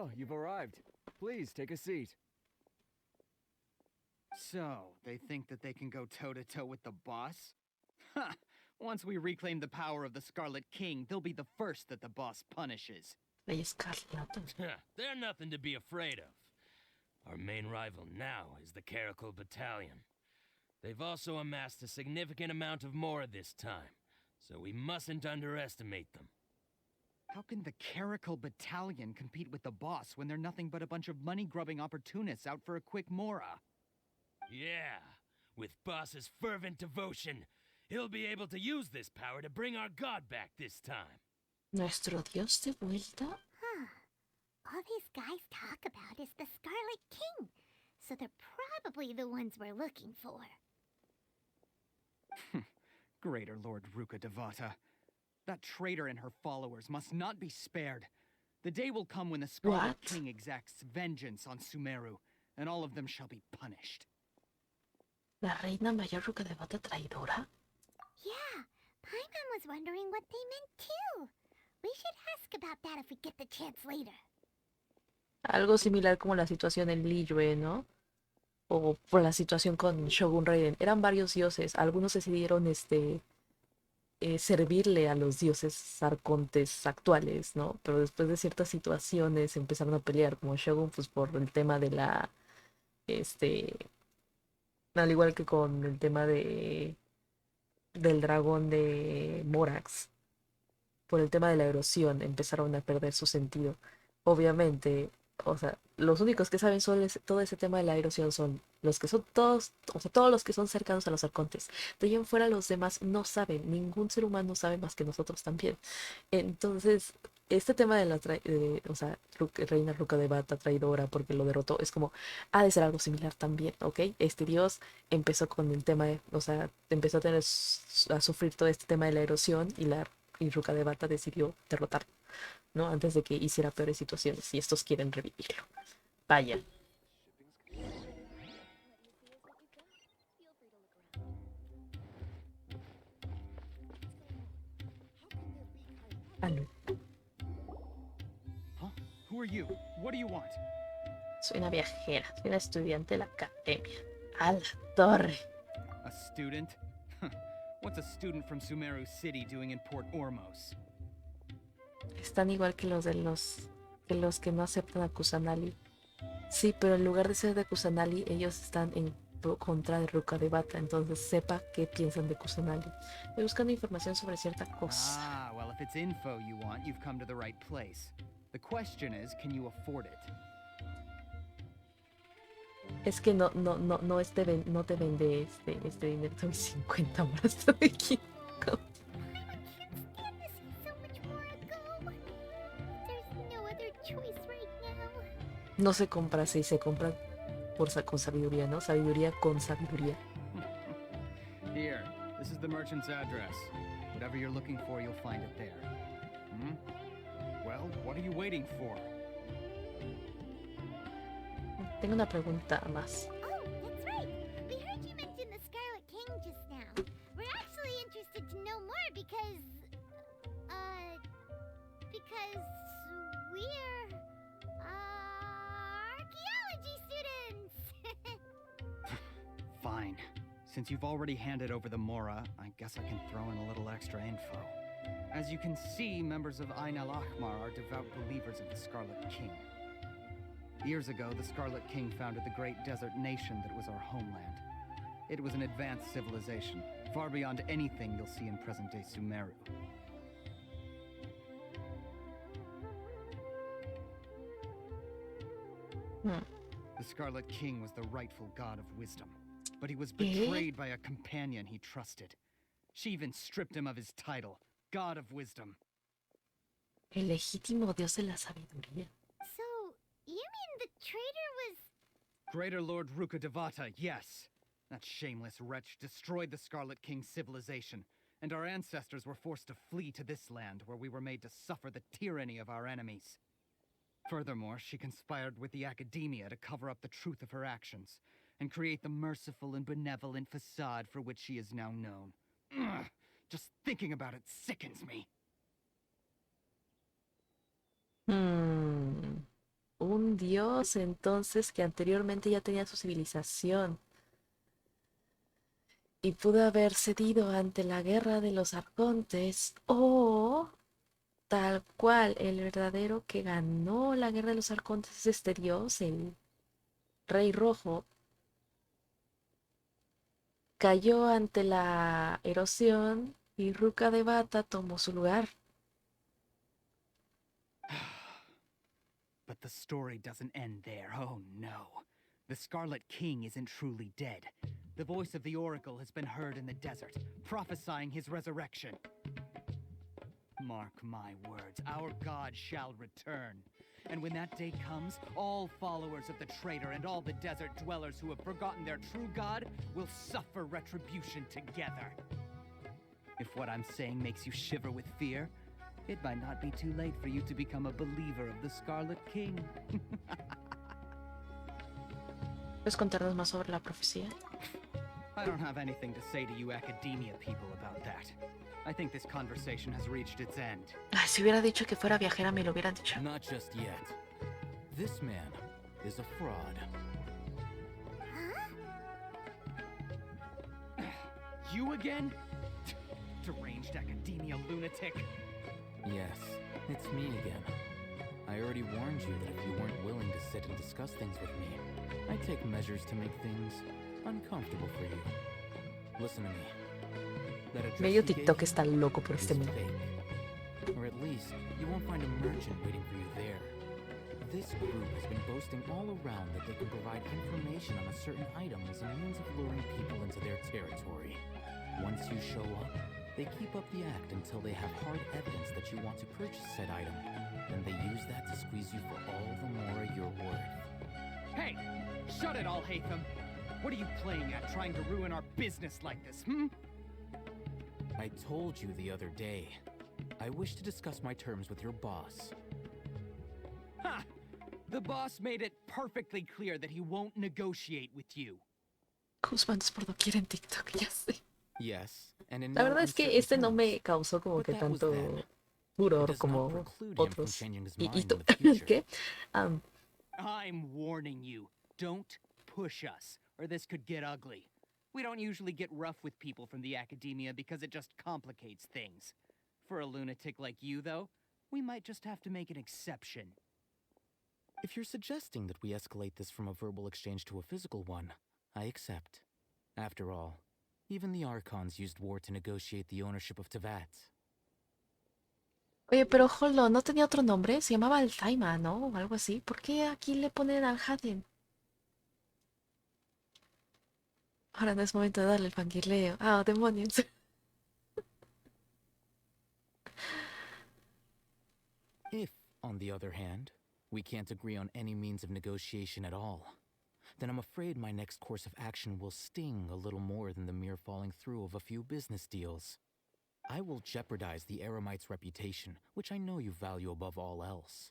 Well, you've arrived. Please, take a seat. So, they think that they can go toe-to-toe with the boss? Ha! Once we reclaim the power of the Scarlet King, they'll be the first that the boss punishes. Rey Escarlata. They're nothing to be afraid of. Our main rival now is the Caracal Battalion. They've also amassed a significant amount of more this time, so we mustn't underestimate them. How can the Caracal Battalion compete with the boss when they're nothing but a bunch of money-grubbing opportunists out for a quick mora? Yeah, with boss's fervent devotion, he'll be able to use this power to bring our god back this time. Nuestro dios de vuelta. Huh. All these guys talk about is the Scarlet King, so they're probably the ones we're looking for. Greater Lord Ruka Devata. That traitor and her followers must not be spared. The day will come when the Scarlet King exacts vengeance on Sumeru, and all of them shall be punished. La reina mayor Ruka Devata traidora. Yeah, Paimon was wondering what they meant too. We should ask about that if we get the chance later. Algo similar como la situación en Liyue, ¿no? O por la situación con Shogun Raiden. Eran varios dioses. Algunos decidieron servirle a los dioses arcontes actuales, ¿no? Pero después de ciertas situaciones empezaron a pelear, como Shogun, pues por el tema de la... al igual que con el tema del dragón de Morax. Por el tema de la erosión empezaron a perder su sentido. Obviamente, o sea, los únicos que saben todo ese tema de la erosión son los que son todos, o sea, todos los que son cercanos a los arcontes. De ahí en fuera los demás no saben, ningún ser humano sabe más que nosotros también. Entonces, este tema de la Reina Ruka Devata traidora porque lo derrotó, es como, ha de ser algo similar también, ¿ok? Este dios empezó con el tema de, empezó a sufrir todo este tema de la erosión y Ruka Devata decidió derrotarlo, ¿no? Antes de que hiciera peores situaciones y estos quieren revivirlo. Vaya. Aló. Huh? Who are you? What do you want? Soy una viajera, soy una estudiante de la academia. A la torre. A student? What's a student from Sumeru City doing in Port Ormos? Están igual que los que no aceptan a Kusanali. Sí, pero en lugar de ser de Kusanali, ellos están en contra de Ruka Devata, entonces sepa qué piensan de Kusanali. Estoy buscando información sobre cierta cosa. Ah, well, if it's info you want, you've come to the right place. The question is, can you afford it? Es que no te vende este dinero. Son 50 más de aquí. No se compra así, se compra con sabiduría, ¿no? Sabiduría con sabiduría. Here, this is the merchant's address. Whatever you're looking for, you'll find it there. Hmm? Well, what are you waiting for? Tengo una pregunta más. Oh, that's right. We heard you mention the Scarlet King just now. We're actually interested to know more because we're archaeology students. Fine. Since you've already handed over the Mora, I guess I can throw in a little extra info. As you can see, members of Ain al-Ahmar are devout believers of the Scarlet King. Years ago, the Scarlet King founded the great desert nation that was our homeland. It was an advanced civilization, far beyond anything you'll see in present-day Sumeru. The Scarlet King was the rightful god of wisdom, but he was betrayed by a companion he trusted. She even stripped him of his title, God of Wisdom. El legítimo dios de la sabiduría. So, you mean the traitor was... Greater Lord Ruka Devata, yes. That shameless wretch destroyed the Scarlet King's civilization, and our ancestors were forced to flee to this land where we were made to suffer the tyranny of our enemies. Furthermore, she conspired with the academia to cover up the truth of her actions, and create the merciful and benevolent facade for which she is now known. Ugh, just thinking about it sickens me. un dios entonces que anteriormente ya tenía su civilización y pudo haber cedido ante la guerra de los arcontes, o tal cual el verdadero que ganó la guerra de los arcontes es este dios, el Rey Rojo, cayó ante la erosión y Ruka de Bata tomó su lugar. But the story doesn't end there. Oh no. The Scarlet King isn't truly dead. The voice of the Oracle has been heard in the desert, prophesying his resurrection. Mark my words, our god shall return. And when that day comes, all followers of the traitor and all the desert dwellers who have forgotten their true god will suffer retribution together. If what I'm saying makes you shiver with fear, it might not be too late for you to become a believer of the Scarlet King. ¿Puedes contarnos más sobre la profecía? I don't have anything to say to you academia people about that. I think this conversation has reached its end. Ay, si hubiera dicho que fuera viajera me lo hubieran dicho. Not just yet. This man is a fraud. You again? Deranged academia lunatic. Yes, it's me again. I already warned you that if you weren't willing to sit and discuss things with me, I'd take measures to make things uncomfortable for you. Listen to me. That address Medio you gave TikTok me está loco por is este mundo. fake. Or at least, you won't find a merchant waiting for you there. This group has been boasting all around that they can provide information on a certain item as a means of luring people into their territory. Once you show up, they keep up the act until they have hard evidence that you want to purchase said item. Then they use that to squeeze you for all the more you're worth. Hey! Shut it, Alhacén! What are you playing at, trying to ruin our business like this, hmm? I told you the other day. I wish to discuss my terms with your boss. Ha! The boss made it perfectly clear that he won't negotiate with you. Husbands por doquier en TikTok, ya sé. Yes, and in La no verdad es que uncertain este no terms. me causó como But que that was tanto then. It furor does not como preclude him from otros. changing his Y mind tú, in the future. ¿qué? I'm warning you. Don't push us, or this could get ugly. We don't usually get rough with people from the academia because it just complicates things. For a lunatic like you, though, we might just have to make an exception. If you're suggesting that we escalate this from a verbal exchange to a physical one, I accept. After all, even the Archons used war to negotiate the ownership of Tevat. Oye, pero hold on, ¿no tenía otro nombre? Se llamaba Alzheimer, ¿no? O algo así. ¿Por qué aquí le ponen Alhacén? Ahora no es momento de darle el fangirleo. Ah, demonios. If, on the other hand, we can't agree on any means of negotiation at all, then I'm afraid my next course of action will sting a little more than the mere falling through of a few business deals. I will jeopardize the Eremite's reputation, which I know you value above all else.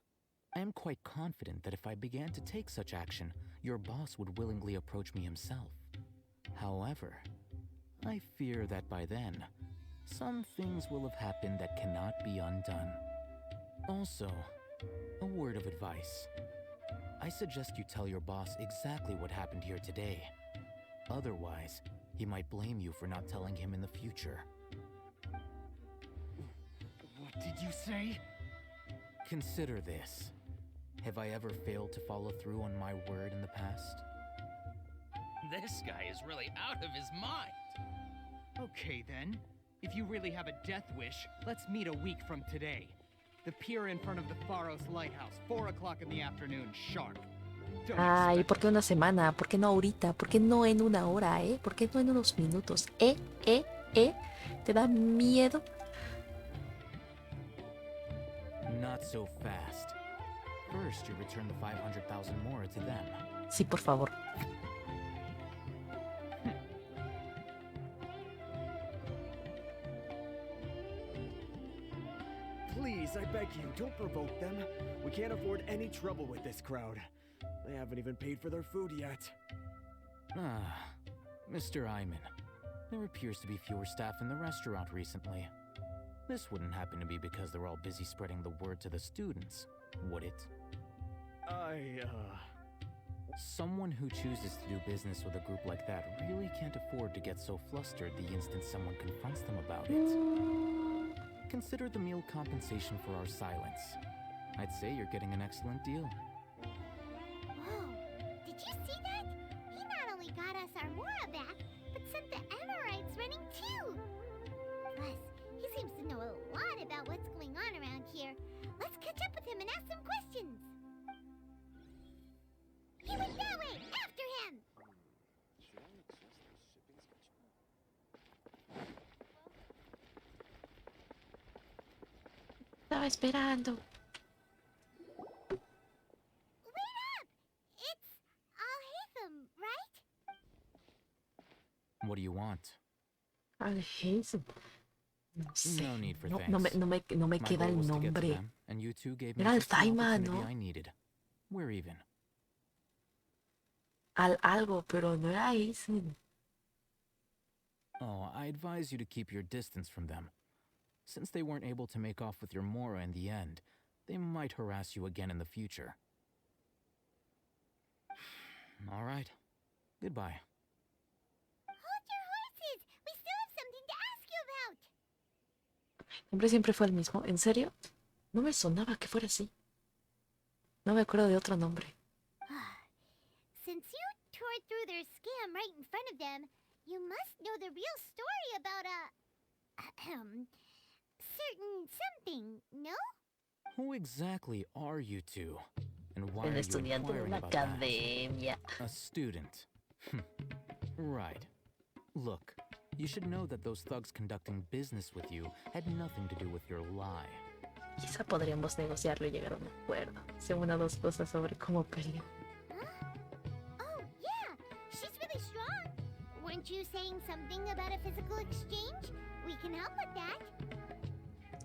I am quite confident that if I began to take such action, your boss would willingly approach me himself. However, I fear that by then, some things will have happened that cannot be undone. Also, a word of advice. I suggest you tell your boss exactly what happened here today. Otherwise, he might blame you for not telling him in the future. What did you say? Consider this. Have I ever failed to follow through on my word in the past? This guy is really out of his mind. Okay then. If you really have a death wish, let's meet a week from today. The pier in front of the Faros Lighthouse, 4 o'clock in the afternoon, sharp. Don't Ay, expect ¿por qué una semana? ¿Por qué no ahorita? ¿Por qué no en una hora, eh? ¿Por qué no en unos minutos? ¿Te da miedo? Not so fast. First, you return the 500,000 more to them. Sí, por favor. Please, I beg you, don't provoke them. We can't afford any trouble with this crowd. They haven't even paid for their food yet. Ah, Mr. Iman. There appears to be fewer staff in the restaurant recently. This wouldn't happen to be because they're all busy spreading the word to the students, would it? Someone who chooses to do business with a group like that really can't afford to get so flustered the instant someone confronts them about it. Consider the meal compensation for our silence. I'd say you're getting an excellent deal. Whoa, did you see that? He not only got us our Mora back, but sent the Amorites running too. Plus, he seems to know a lot about what's going on around here. Let's catch up with him and ask some questions. He went that way! After him! Estaba esperando. Wait up! It's Alhacén, right? What do you want? Alhacén. No sé. No need for No, thanks. no me My queda goal el was to get to nombre. them, and you two gave me Era just the Alzheimer, opportunity ¿no? I needed. We're even. Algo, pero no era Alhacén. Oh, I advise you to keep your distance from them. Since they weren't able to make off with your Mora in the end, they might harass you again in the future. All right. Goodbye. Hold your horses! We still have something to ask you about! El nombre siempre fue el mismo. ¿En serio? No me sonaba que fuera así. No me acuerdo de otro nombre. Since you tore through their scam right in front of them, you must know the real story about certain something, no? Who exactly are you two? And why El are you estudiante de inquiring la about that? academia. A student. Right. Look, you should know that those thugs conducting business with you had nothing to do with your lie. Quizá podríamos negociarlo y llegar a un acuerdo. Sé una o dos cosas sobre cómo pelear. Oh, yeah! She's really strong! Weren't you saying something about a physical exchange? We can help with that.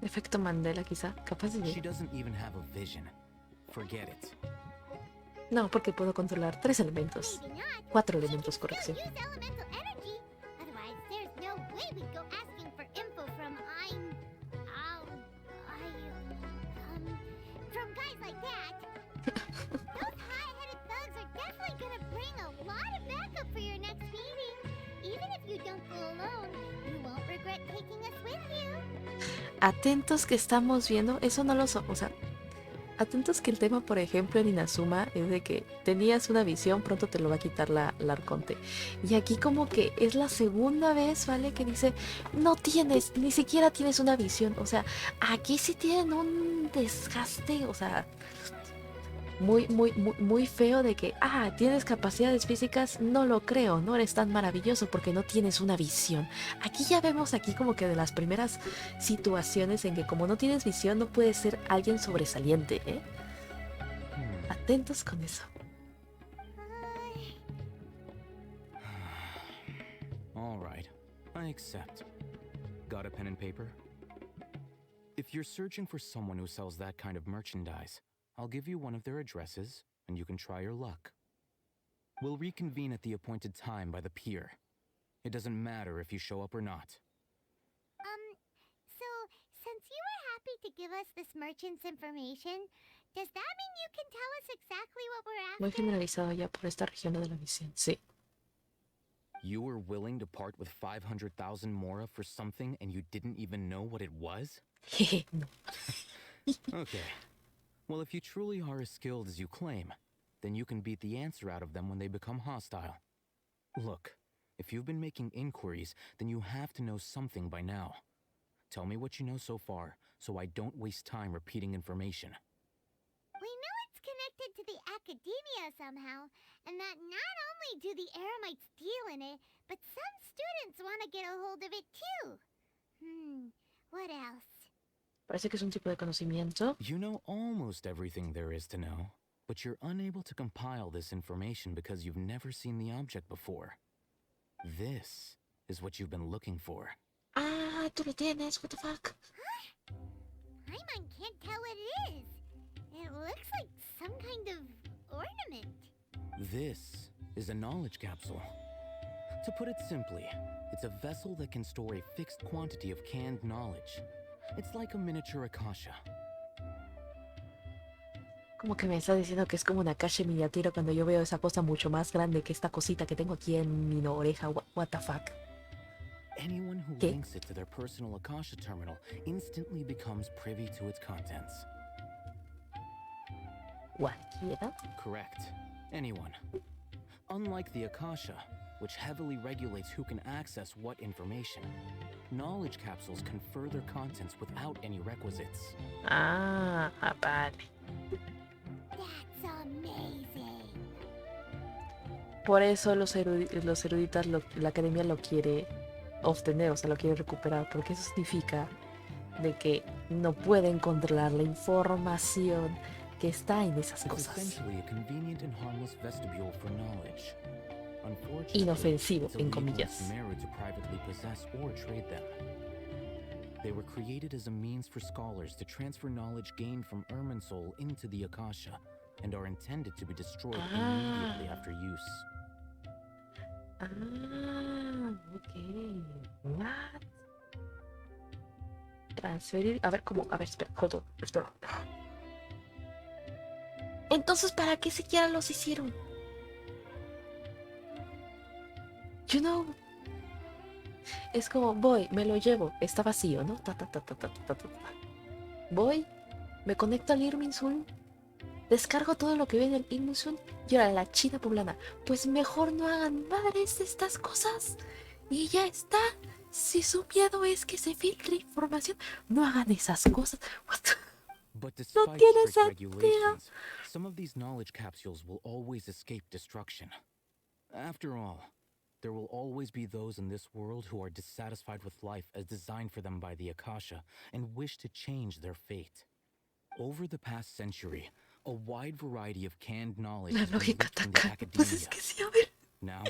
Efecto Mandela, quizá. Capaz de She llegar. doesn't even have a vision. Forget it. No, porque puedo controlar 3 elementos. Maybe not. 4 She elementos, can corrección. still use elemental energy. Otherwise, there's no way we'd go asking for info from from guys like that. Those high-headed thugs are definitely gonna bring a lot of backup for your next meeting. Even if you don't go alone, you won't regret taking us with you. Atentos que estamos viendo, eso no lo o sea, atentos que el tema, por ejemplo, en Inazuma es de que tenías una visión, pronto te lo va a quitar la arconte. Y aquí como que es la segunda vez, ¿vale? Que dice, no tienes, ni siquiera tienes una visión. O sea, aquí sí tienen un desgaste, o sea, muy feo de que, tienes capacidades físicas, no lo creo, no eres tan maravilloso porque no tienes una visión. Aquí ya vemos aquí como que de las primeras situaciones en que como no tienes visión no puedes ser alguien sobresaliente, ¿eh? Atentos con eso. All right, I accept. Got a pen and paper? If you're searching for someone who sells that kind of merchandise, I'll give you one of their addresses, and you can try your luck. We'll reconvene at the appointed time by the pier. It doesn't matter if you show up or not. So, since you were happy to give us this merchant's information, does that mean you can tell us exactly what we're Muy after? generalizado ya por esta región de la visión, sí. You were willing to part with 500,000 Mora for something and you didn't even know what it was? Jeje, no. Okay. Well, if you truly are as skilled as you claim, then you can beat the answer out of them when they become hostile. Look, if you've been making inquiries, then you have to know something by now. Tell me what you know so far, so I don't waste time repeating information. We know it's connected to the academia somehow, and that not only do the Eremites deal in it, but some students want to get a hold of it too. What else? Parece que es un tipo de conocimiento. You know almost everything there is to know, but you're unable to compile this information because you've never seen the object before. This is what you've been looking for. Tú lo tienes, what the fuck. My mind can't tell what it is. It looks like some kind of ornament. This is a knowledge capsule. To put it simply, it's a vessel that can store a fixed quantity of canned knowledge. It's like a miniature Akasha. Como que me estás diciendo que es como una calle miniatura cuando yo veo esa cosa mucho más grande que esta cosita que tengo aquí en mi oreja. What the fuck? Anyone who ¿Qué? links it to their personal Akasha terminal instantly becomes privy to its contents. ¿Cualquiera? Correct. Anyone. Unlike the Akasha, which heavily regulates who can access what information, knowledge capsules confer their contents without any requisites. Ah, vale. That's amazing. Por eso los eruditas, la academia lo quiere obtener, o sea, lo quiere recuperar, porque eso significa de que no pueden controlar la información que está en esas It's cosas. essentially a convenient and harmless vestibule for knowledge. Unfortunately, Inofensivo, it's en illegal in comillas. Sumeru to privately possess or trade them. They were created as a means for scholars to transfer knowledge gained from Irminsul into the Akasha, and are intended to be destroyed immediately after use. Ah, ok. What? Transferir. A ver, ¿cómo? A ver, espera, hold on, espera. Entonces, ¿para qué siquiera los hicieron? You know. Es como, voy, me lo llevo. Está vacío, ¿no? Ta, ta, ta, ta, ta, ta, ta, ta. Voy, me conecto al Irminsul, descargo todo lo que viene del Irminsul y ahora la China poblana. Pues mejor no hagan madres de estas cosas y ya está. Si su miedo es que se filtre información, no hagan esas cosas. What the- But No despite tiene strict sentido. regulations, some of these knowledge capsules will always escape destruction. After all, there will always be those in this world who are dissatisfied with life as designed for them by the Akasha and wish to change their fate. Over the past century, a wide variety of canned knowledge La has been lógica leaked from the ataca. Pues es academia. que sí, a ver. Now,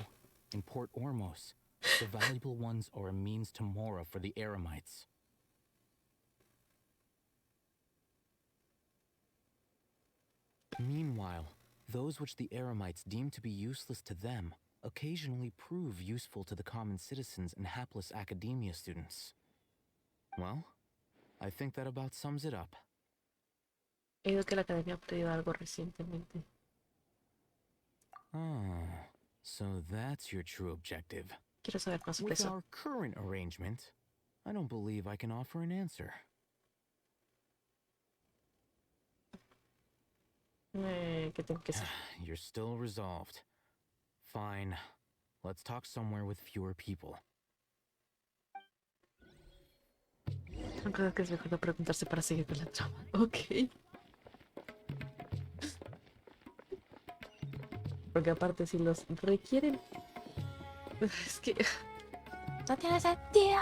in Port Ormos, the valuable ones are a means to Mora for the Eremites. Meanwhile, those which the Eremites deem to be useless to them occasionally prove useful to the common citizens and hapless academia students. Well, I think that about sums it up. He oído que la academia ha pedido algo recientemente. Ah, so that's your true objective. Quiero saber más sobre With eso. our current arrangement, I don't believe I can offer an answer. ¿Qué tengo que hacer? You're still resolved. Fine. Let's talk somewhere with fewer people. Son cosas que es mejor no preguntarse para seguir con la trama. Ok. Porque aparte si los requieren... Es que... No tiene sentido.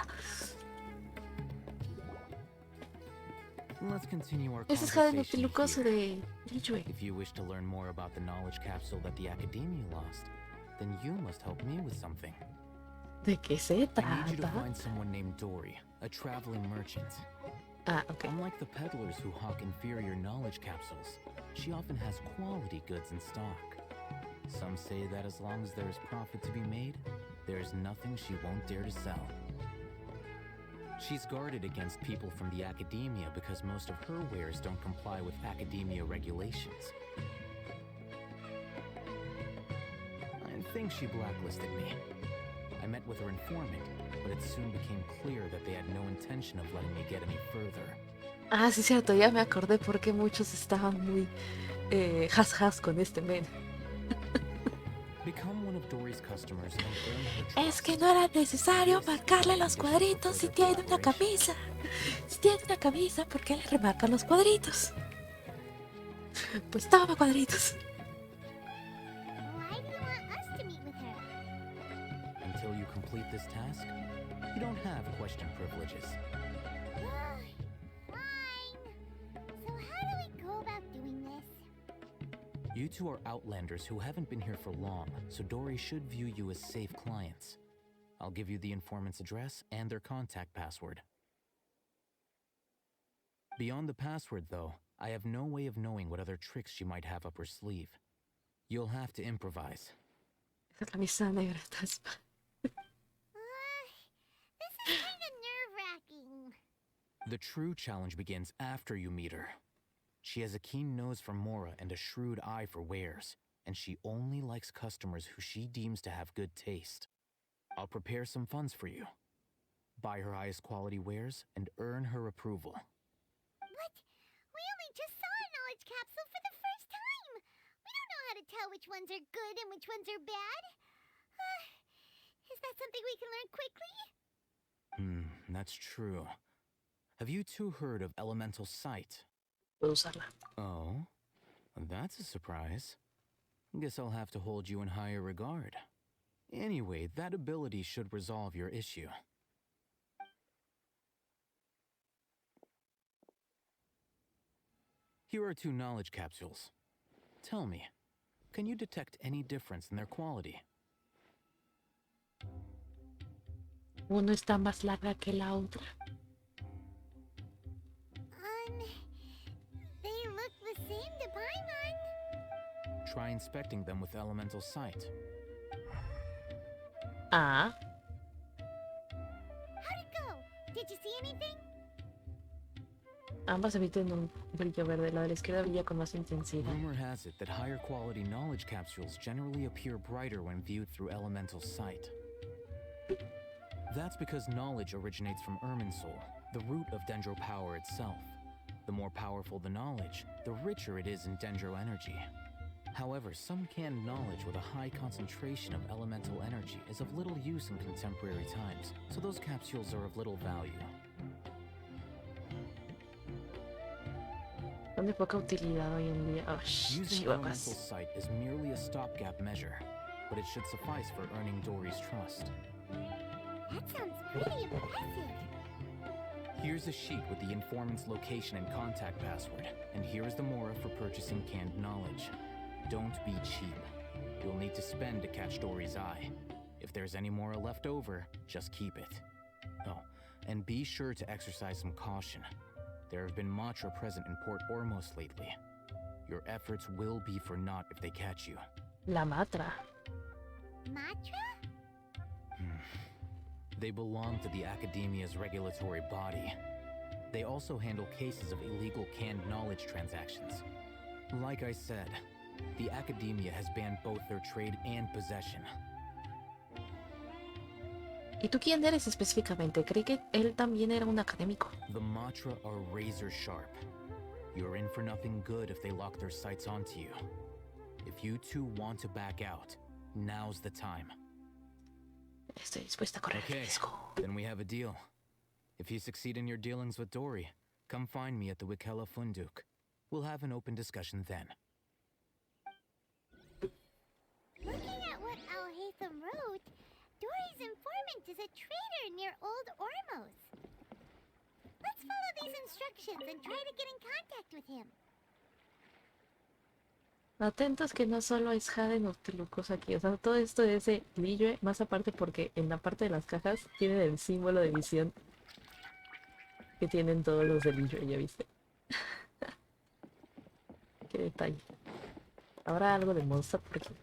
Let's continue our Ese es Jade conversation Pelucoso here. de Yue. If you wish to learn more about the knowledge capsule that the Academia lost, then you must help me with something. ¿De qué se I need you to trata? find someone named Dory, a traveling merchant. Ah, ok. Unlike the peddlers who hawk inferior knowledge capsules, she often has quality goods in stock. Some say that as long as there is profit to be made, there is nothing she won't dare to sell. She's guarded against people from the academia because most of her wares don't comply with academia regulations. I think she blacklisted me. I met with her informant, but it soon became clear that they had no intention of letting me get any further. Ah, sí, cierto. Ya me acordé porque muchos estaban muy has con este men. Become one of Dory's customers and earn her trust. Es que no era necesario marcarle los cuadritos si tiene una camisa. Si tiene una camisa, ¿por qué le remarcan los cuadritos? Pues toma cuadritos. Why do you want us to meet with her? Until you complete this task, you don't have question privileges. Fine. So how do we go about doing this? You two are outlanders who haven't been here for long, so Dory should view you as safe clients. I'll give you the informant's address and their contact password. Beyond the password, though, I have no way of knowing what other tricks she might have up her sleeve. You'll have to improvise. Esa camisa negra está This is kind of nerve-wracking. The true challenge begins after you meet her. She has a keen nose for mora and a shrewd eye for wares, and she only likes customers who she deems to have good taste. I'll prepare some funds for you. Buy her highest quality wares and earn her approval. But we only just saw a knowledge capsule for the first time. We don't know how to tell which ones are good and which ones are bad. Is that something we can learn quickly? That's true. Have you two heard of elemental sight? Puedo usarla. Oh, that's a surprise. Guess I'll have to hold you in higher regard. Anyway, that ability should resolve your issue. Here are 2 knowledge capsules. Tell me, can you detect any difference in their quality? Uno está más larga que la otra. They look the same to Paimon. Try inspecting them with elemental sight. Ah, How'd it go? Did you see anything? ambas emiten un brillo verde. La de la izquierda brilla con más intensidad. Rumor has it that higher quality knowledge capsules generally appear brighter when viewed through elemental sight. That's because knowledge originates from Irminsul, the root of Dendro power itself. The more powerful the knowledge, the richer it is in Dendro energy. However, some canned knowledge with a high concentration of elemental energy is of little use in contemporary times, so those capsules are of little value. Son de poca utilidad hoy en día. Oh, Using elemental chihuahuas. sight is merely a stopgap measure, but it should suffice for earning Dory's trust. That sounds pretty impressive. Here's a sheet with the informant's location and contact password, and here's the mora for purchasing canned knowledge. Don't be cheap. You'll need to spend to catch Dory's eye. If there's any mora left over, just keep it. Oh, and be sure to exercise some caution. There have been Matra present in Port Ormos lately. Your efforts will be for naught if they catch you. La Matra. Matra? They belong to the Academia's regulatory body. They also handle cases of illegal canned knowledge transactions. Like I said, the Academia has banned both their trade and possession. ¿Y tú quién eres específicamente? Creí que él también era un académico. The Matra are razor sharp. You're in for nothing good if they lock their sights onto you. If you two want to back out, now's the time. Estoy dispuesta a correr el Okay, riesgo. then we have a deal. If you succeed in your dealings with Dory, come find me at the Wikela Funduk. We'll have an open discussion then. Looking at what Alhacén wrote, Dory's informant is a trader near Old Ormos. Let's follow these instructions and try to get in contact with him. Atentos que no solo es Jade Noctilucos aquí, o sea, todo esto es de Liyue, más aparte porque en la parte de las cajas tienen el símbolo de visión que tienen todos los de Liyue, ¿ya viste? Qué detalle. ¿Habrá algo de Monster por aquí?